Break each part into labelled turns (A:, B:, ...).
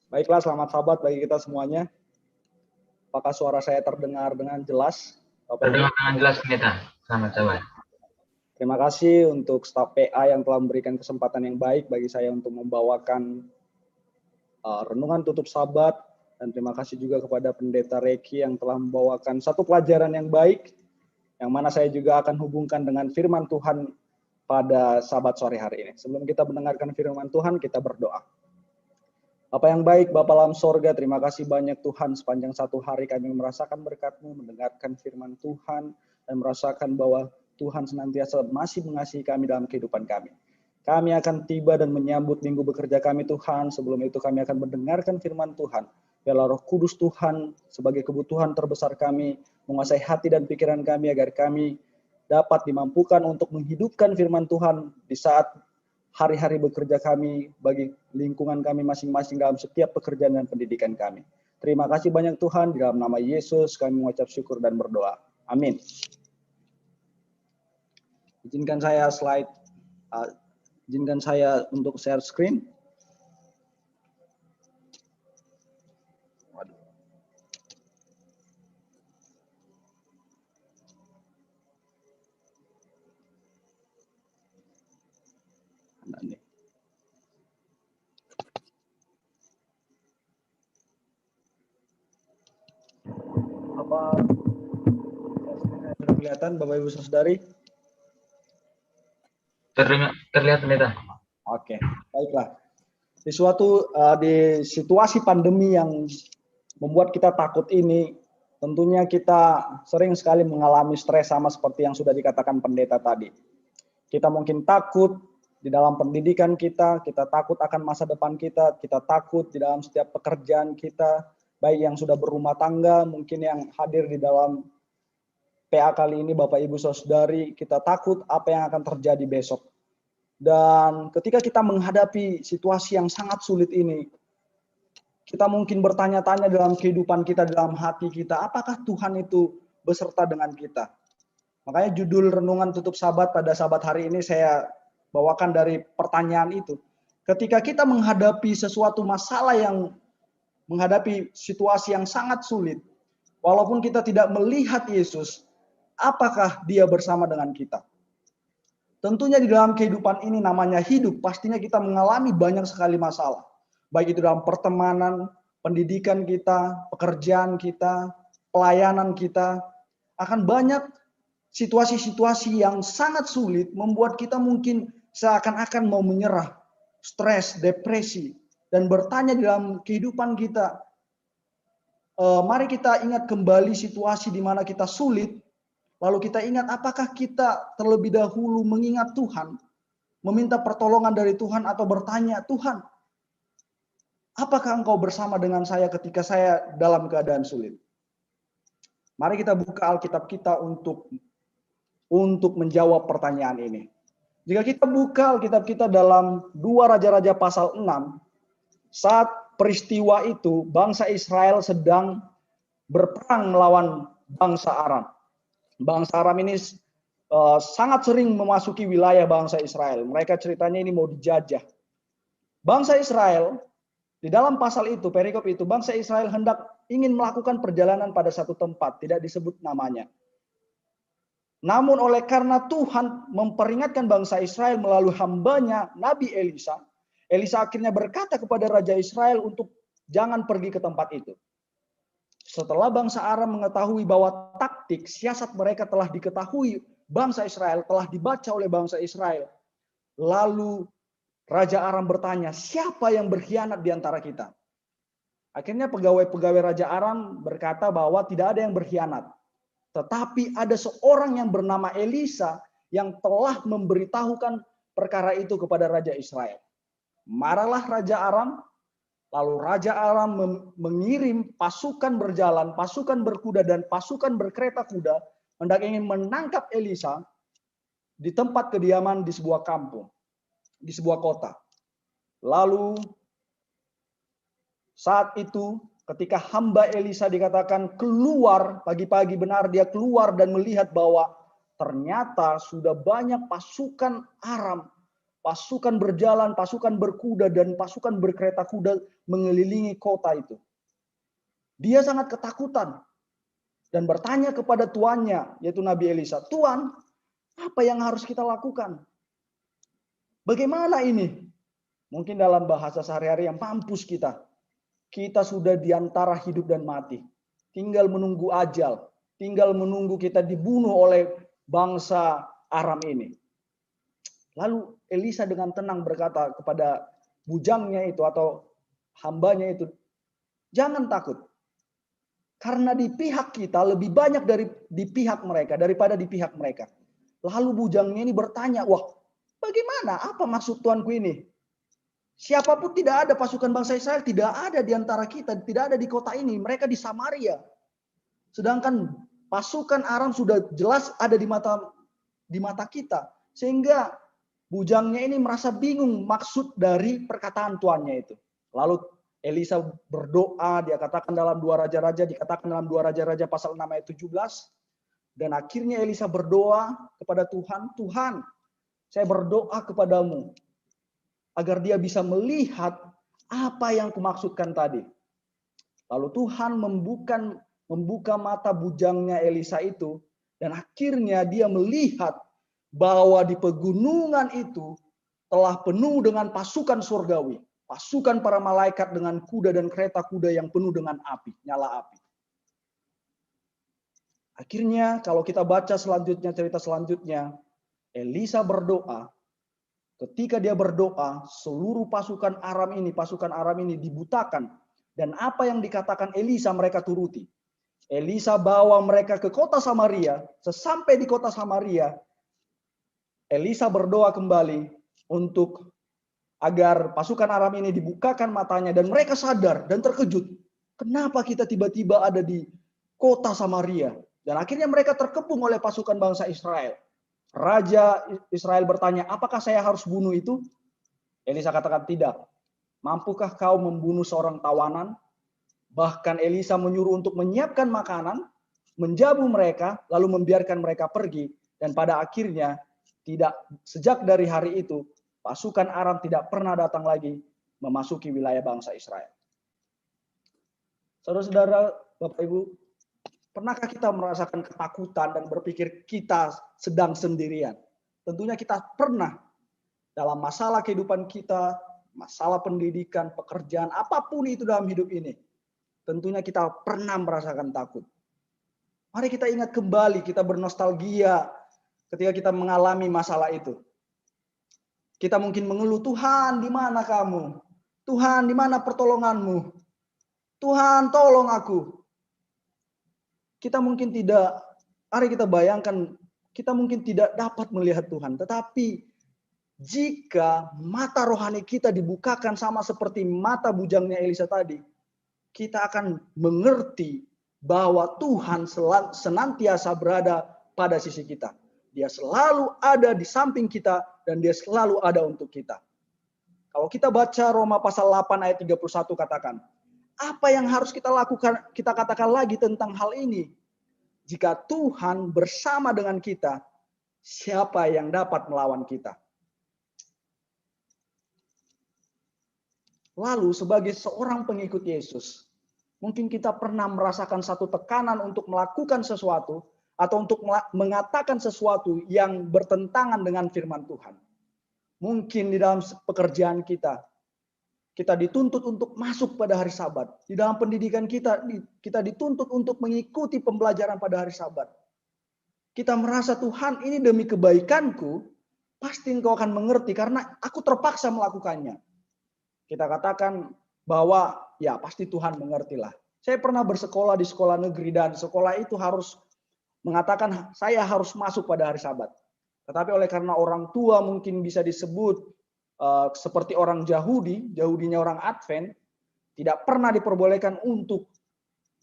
A: Baiklah, selamat sahabat bagi kita semuanya. Apakah suara saya terdengar dengan jelas, Bapak Ibu?
B: Terdengar dengan jelas, Pendeta. Selamat sahabat.
A: Terima kasih untuk staf PA yang telah memberikan kesempatan yang baik bagi saya untuk membawakan renungan tutup sabat, dan terima kasih juga kepada Pendeta Reki yang telah membawakan satu pelajaran yang baik, yang mana saya juga akan hubungkan dengan firman Tuhan pada sabat sore hari ini. Sebelum kita mendengarkan firman Tuhan, kita berdoa. Bapa yang baik, Bapa dalam sorga, terima kasih banyak Tuhan, sepanjang satu hari kami merasakan berkat-Mu, mendengarkan firman Tuhan, dan merasakan bahwa Tuhan senantiasa masih mengasihi kami dalam kehidupan kami. Kami akan tiba dan menyambut minggu bekerja kami Tuhan. Sebelum itu kami akan mendengarkan firman Tuhan. Biarlah Roh Kudus Tuhan sebagai kebutuhan terbesar kami menguasai hati dan pikiran kami agar kami dapat dimampukan untuk menghidupkan firman Tuhan di saat hari-hari bekerja kami bagi lingkungan kami masing-masing dalam setiap pekerjaan dan pendidikan kami. Terima kasih banyak Tuhan, di dalam nama Yesus kami mengucap syukur dan berdoa. Amin. Izinkan saya untuk share screen. Apa kelihatan Bapak Ibu Saudari?
B: Terlihat, Pendeta.
A: Oke, baiklah. Di situasi pandemi yang membuat kita takut ini, tentunya kita sering sekali mengalami stres sama seperti yang sudah dikatakan pendeta tadi. Kita mungkin takut di dalam pendidikan kita takut akan masa depan kita takut di dalam setiap pekerjaan kita, baik yang sudah berumah tangga, mungkin yang hadir di dalam PA kali ini Bapak Ibu Saudari, kita takut apa yang akan terjadi besok. Dan ketika kita menghadapi situasi yang sangat sulit ini, kita mungkin bertanya-tanya dalam kehidupan kita, dalam hati kita, apakah Tuhan itu beserta dengan kita? Makanya judul renungan tutup sabat pada sabat hari ini saya bawakan dari pertanyaan itu. Ketika kita menghadapi sesuatu masalah menghadapi situasi yang sangat sulit, walaupun kita tidak melihat Yesus, apakah Dia bersama dengan kita? Tentunya di dalam kehidupan ini namanya hidup, pastinya kita mengalami banyak sekali masalah. Baik itu dalam pertemanan, pendidikan kita, pekerjaan kita, pelayanan kita. Akan banyak situasi-situasi yang sangat sulit membuat kita mungkin seakan-akan mau menyerah, stres, depresi, dan bertanya dalam kehidupan kita. Mari kita ingat kembali situasi di mana kita sulit, lalu kita ingat apakah kita terlebih dahulu mengingat Tuhan, meminta pertolongan dari Tuhan atau bertanya, Tuhan, apakah Engkau bersama dengan saya ketika saya dalam keadaan sulit? Mari kita buka Alkitab kita untuk menjawab pertanyaan ini. Jika kita buka Alkitab kita dalam 2 Raja-Raja pasal 6, saat peristiwa itu bangsa Israel sedang berperang melawan bangsa Aram. Bangsa Aram ini sangat sering memasuki wilayah bangsa Israel. Mereka ceritanya ini mau dijajah. Bangsa Israel, di dalam pasal itu, perikop itu, bangsa Israel ingin melakukan perjalanan pada satu tempat, tidak disebut namanya. Namun karena Tuhan memperingatkan bangsa Israel melalui hambanya Nabi Elisa, Elisa akhirnya berkata kepada Raja Israel untuk jangan pergi ke tempat itu. Setelah bangsa Aram mengetahui bahwa taktik, siasat mereka telah diketahui bangsa Israel, telah dibaca oleh bangsa Israel. Lalu Raja Aram bertanya, siapa yang berkhianat di antara kita? Akhirnya pegawai-pegawai Raja Aram berkata bahwa tidak ada yang berkhianat. Tetapi ada seorang yang bernama Elisa yang telah memberitahukan perkara itu kepada Raja Israel. Marahlah Raja Aram. Lalu Raja Aram mengirim pasukan berjalan, pasukan berkuda dan pasukan berkereta kuda hendak ingin menangkap Elisa di tempat kediaman di sebuah kampung, di sebuah kota. Lalu saat itu ketika hamba Elisa dikatakan keluar pagi-pagi, benar dia keluar dan melihat bahwa ternyata sudah banyak pasukan Aram pasukan berjalan, pasukan berkuda, dan pasukan berkereta kuda mengelilingi kota itu. Dia sangat ketakutan dan bertanya kepada tuannya, yaitu Nabi Elisa, "Tuan, apa yang harus kita lakukan? Bagaimana ini?" Mungkin dalam bahasa sehari-hari yang mampus kita. Kita sudah di antara hidup dan mati. Tinggal menunggu ajal. Tinggal menunggu kita dibunuh oleh bangsa Aram ini. Lalu Elisa dengan tenang berkata kepada bujangnya itu atau hambanya itu, "Jangan takut. Karena di pihak kita lebih banyak dari di pihak mereka daripada di pihak mereka." Lalu bujangnya ini bertanya, "Wah, bagaimana? Apa maksud tuanku ini? Siapapun tidak ada pasukan bangsa Israel, tidak ada di antara kita, tidak ada di kota ini. Mereka di Samaria. Sedangkan pasukan Aram sudah jelas ada di mata kita. Sehingga bujangnya ini merasa bingung maksud dari perkataan tuannya itu. Lalu Elisa berdoa, dia katakan dalam 2 Raja-Raja, dikatakan dalam 2 Raja-Raja pasal 6 ayat 17. Dan akhirnya Elisa berdoa kepada Tuhan, "Tuhan, saya berdoa kepadamu agar dia bisa melihat apa yang kumaksudkan tadi." Lalu Tuhan membuka mata bujangnya Elisa itu, dan akhirnya dia melihat bahwa di pegunungan itu telah penuh dengan pasukan surgawi, pasukan para malaikat dengan kuda dan kereta kuda yang penuh dengan api, nyala api. Akhirnya kalau kita baca selanjutnya, cerita selanjutnya, Elisa berdoa. Ketika dia berdoa, seluruh pasukan Aram ini dibutakan. Dan apa yang dikatakan Elisa mereka turuti. Elisa bawa mereka ke kota Samaria. Sesampai di kota Samaria, Elisa berdoa kembali untuk agar pasukan Aram ini dibukakan matanya. Dan mereka sadar dan terkejut. Kenapa kita tiba-tiba ada di kota Samaria? Dan akhirnya mereka terkepung oleh pasukan bangsa Israel. Raja Israel bertanya, "Apakah saya harus bunuh itu?" Elisa katakan, "Tidak. Mampukah kau membunuh seorang tawanan?" Bahkan Elisa menyuruh untuk menyiapkan makanan, menjamu mereka, lalu membiarkan mereka pergi. Dan pada akhirnya, sejak dari hari itu, pasukan Aram tidak pernah datang lagi memasuki wilayah bangsa Israel. Saudara-saudara, Bapak Ibu, pernahkah kita merasakan ketakutan dan berpikir kita sedang sendirian? Tentunya kita pernah dalam masalah kehidupan kita, masalah pendidikan, pekerjaan, apapun itu dalam hidup ini. Tentunya kita pernah merasakan takut. Mari kita ingat kembali, kita bernostalgia ketika kita mengalami masalah itu. Kita mungkin mengeluh, "Tuhan, di mana kamu? Tuhan, di mana pertolonganmu? Tuhan, tolong aku." Kita mungkin tidak, mari kita bayangkan, kita mungkin tidak dapat melihat Tuhan. Tetapi jika mata rohani kita dibukakan sama seperti mata bujangnya Elisa tadi, kita akan mengerti bahwa Tuhan senantiasa berada pada sisi kita. Dia selalu ada di samping kita dan dia selalu ada untuk kita. Kalau kita baca Roma pasal 8 ayat 31 katakan, apa yang harus kita lakukan, kita katakan lagi tentang hal ini? Jika Tuhan bersama dengan kita, siapa yang dapat melawan kita? Lalu sebagai seorang pengikut Yesus, mungkin kita pernah merasakan satu tekanan untuk melakukan sesuatu atau untuk mengatakan sesuatu yang bertentangan dengan firman Tuhan. Mungkin di dalam pekerjaan kita dituntut untuk masuk pada hari Sabat. Di dalam pendidikan kita dituntut untuk mengikuti pembelajaran pada hari Sabat. Kita merasa, "Tuhan, ini demi kebaikanku, pasti Engkau akan mengerti karena aku terpaksa melakukannya." Kita katakan bahwa ya pasti Tuhan mengertilah. Saya pernah bersekolah di sekolah negeri dan sekolah itu harus mengatakan saya harus masuk pada hari Sabat. Tetapi oleh karena orang tua mungkin bisa disebut seperti orang Yahudinya orang Advent, tidak pernah diperbolehkan untuk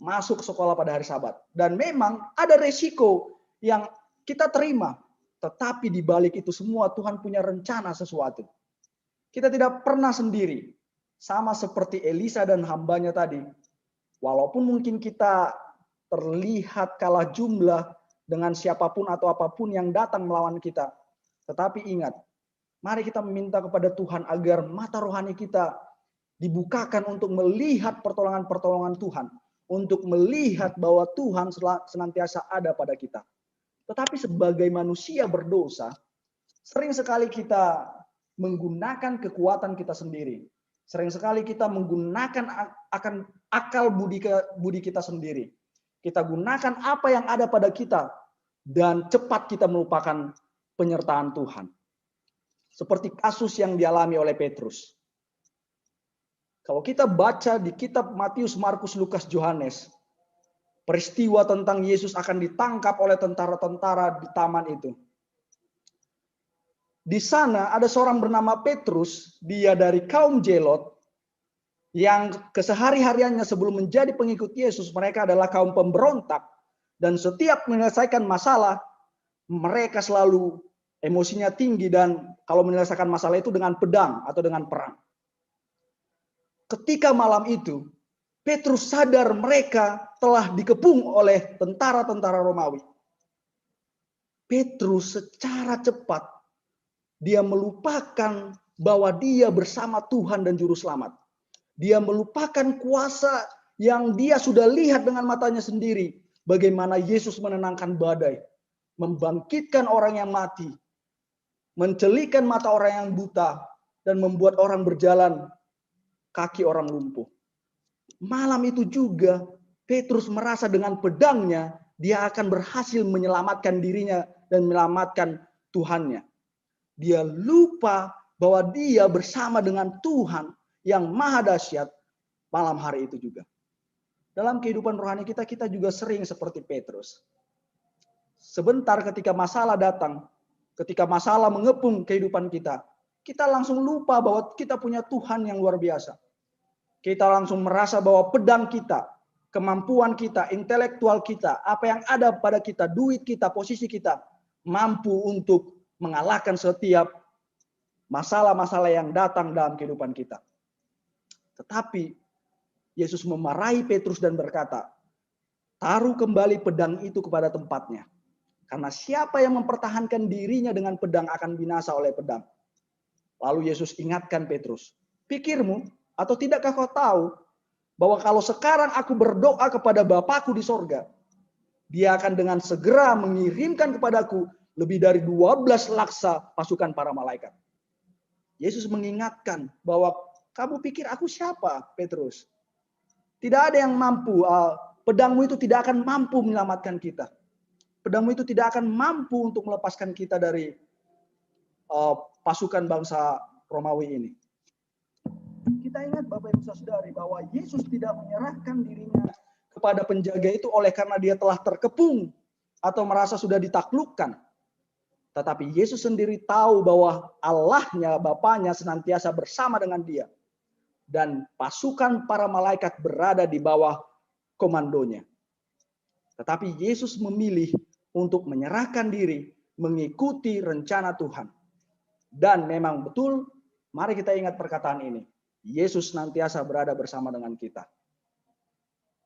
A: masuk sekolah pada hari Sabat. Dan memang ada resiko yang kita terima. Tetapi di balik itu semua Tuhan punya rencana sesuatu. Kita tidak pernah sendiri. Sama seperti Elisa dan hambanya tadi. Walaupun mungkin kita terlihat kalah jumlah dengan siapapun atau apapun yang datang melawan kita. Tetapi ingat, Mari kita meminta kepada Tuhan agar mata rohani kita dibukakan untuk melihat pertolongan-pertolongan Tuhan, untuk melihat bahwa Tuhan senantiasa ada pada kita. Tetapi sebagai manusia berdosa, sering sekali kita menggunakan kekuatan kita sendiri. Sering sekali kita menggunakan akan akal budi kita sendiri. Kita gunakan apa yang ada pada kita dan cepat kita melupakan penyertaan Tuhan. Seperti kasus yang dialami oleh Petrus. Kalau kita baca di kitab Matius, Markus, Lukas, Yohanes, peristiwa tentang Yesus akan ditangkap oleh tentara-tentara di taman itu. Di sana ada seorang bernama Petrus, dia dari kaum Zelot, yang kesehari-hariannya sebelum menjadi pengikut Yesus, mereka adalah kaum pemberontak. Dan setiap menyelesaikan masalah, mereka selalu emosinya tinggi dan kalau menyelesaikan masalah itu dengan pedang atau dengan perang. Ketika malam itu, Petrus sadar mereka telah dikepung oleh tentara-tentara Romawi. Petrus secara cepat, dia melupakan bahwa dia bersama Tuhan dan Juru Selamat. Dia melupakan kuasa yang dia sudah lihat dengan matanya sendiri. Bagaimana Yesus menenangkan badai, membangkitkan orang yang mati, mencelikan mata orang yang buta, dan membuat orang berjalan kaki orang lumpuh. Malam itu juga Petrus merasa dengan pedangnya dia akan berhasil menyelamatkan dirinya dan menyelamatkan Tuhannya. Dia lupa bahwa dia bersama dengan Tuhan yang maha dahsyat malam hari itu juga. Dalam kehidupan rohani kita, kita juga sering seperti Petrus. Sebentar ketika masalah datang, ketika masalah mengepung kehidupan kita, kita langsung lupa bahwa kita punya Tuhan yang luar biasa. Kita langsung merasa bahwa pedang kita, kemampuan kita, intelektual kita, apa yang ada pada kita, duit kita, posisi kita, mampu untuk mengalahkan setiap masalah-masalah yang datang dalam kehidupan kita. Tetapi Yesus memarahi Petrus dan berkata, taruh kembali pedang itu kepada tempatnya. Karena siapa yang mempertahankan dirinya dengan pedang akan binasa oleh pedang. Lalu Yesus ingatkan Petrus, pikirmu atau tidakkah kau tahu bahwa kalau sekarang aku berdoa kepada Bapakku di sorga, dia akan dengan segera mengirimkan kepadaku lebih dari 12 laksa pasukan para malaikat. Yesus mengingatkan bahwa kamu pikir aku siapa, Petrus? Tidak ada yang mampu, pedangmu itu tidak akan mampu menyelamatkan kita. Pedangmu itu tidak akan mampu untuk melepaskan kita dari pasukan bangsa Romawi ini. Kita ingat Bapak Ibu Saudari bahwa Yesus tidak menyerahkan dirinya kepada penjaga itu oleh karena dia telah terkepung atau merasa sudah ditaklukkan. Tetapi Yesus sendiri tahu bahwa Allahnya, Bapaknya senantiasa bersama dengan dia. Dan pasukan para malaikat berada di bawah komandonya. Tetapi Yesus memilih untuk menyerahkan diri, mengikuti rencana Tuhan. Dan memang betul, mari kita ingat perkataan ini. Yesus senantiasa berada bersama dengan kita.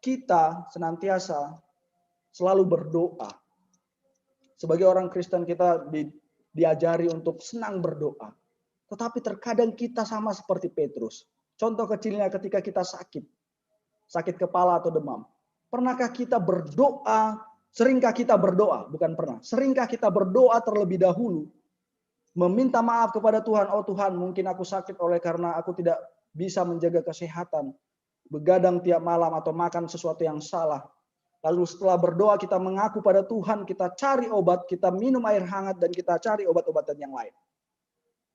A: Kita senantiasa selalu berdoa. Sebagai orang Kristen kita diajari untuk senang berdoa. Tetapi terkadang kita sama seperti Petrus. Contoh kecilnya ketika kita sakit kepala atau demam. Pernahkah kita berdoa, seringkah kita berdoa, bukan pernah. Seringkah kita berdoa terlebih dahulu, meminta maaf kepada Tuhan, oh Tuhan mungkin aku sakit oleh karena aku tidak bisa menjaga kesehatan, begadang tiap malam atau makan sesuatu yang salah. Lalu setelah berdoa kita mengaku pada Tuhan, kita cari obat, kita minum air hangat dan kita cari obat-obatan yang lain.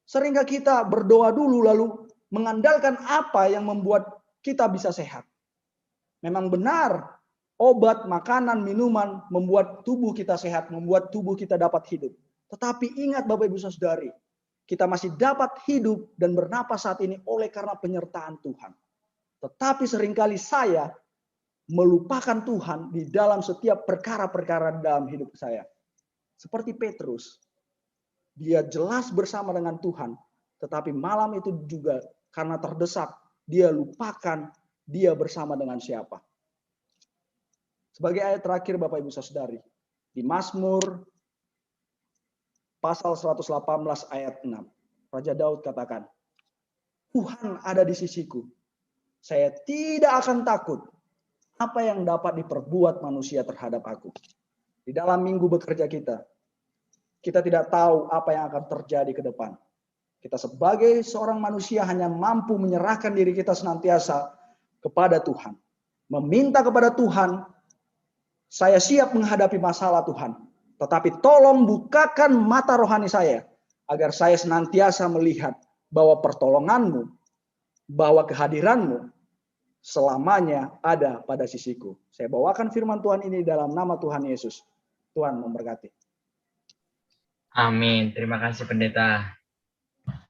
A: Seringkah kita berdoa dulu lalu mengandalkan apa yang membuat kita bisa sehat. Memang benar, obat, makanan, minuman membuat tubuh kita sehat, membuat tubuh kita dapat hidup. Tetapi ingat Bapak Ibu Saudari, kita masih dapat hidup dan bernapas saat ini oleh karena penyertaan Tuhan. Tetapi seringkali saya melupakan Tuhan di dalam setiap perkara-perkara dalam hidup saya. Seperti Petrus, dia jelas bersama dengan Tuhan, tetapi malam itu juga karena terdesak, dia lupakan dia bersama dengan siapa. Sebagai ayat terakhir Bapak Ibu Saudari, di Mazmur pasal 118 ayat 6. Raja Daud katakan, Tuhan ada di sisiku. Saya tidak akan takut apa yang dapat diperbuat manusia terhadap aku. Di dalam minggu bekerja kita tidak tahu apa yang akan terjadi ke depan. Kita sebagai seorang manusia hanya mampu menyerahkan diri kita senantiasa kepada Tuhan. Meminta kepada Tuhan, saya siap menghadapi masalah Tuhan. Tetapi tolong bukakan mata rohani saya, agar saya senantiasa melihat bahwa pertolonganmu, bahwa kehadiranmu selamanya ada pada sisiku. Saya bawakan firman Tuhan ini dalam nama Tuhan Yesus. Tuhan memberkati.
B: Amin. Terima kasih pendeta.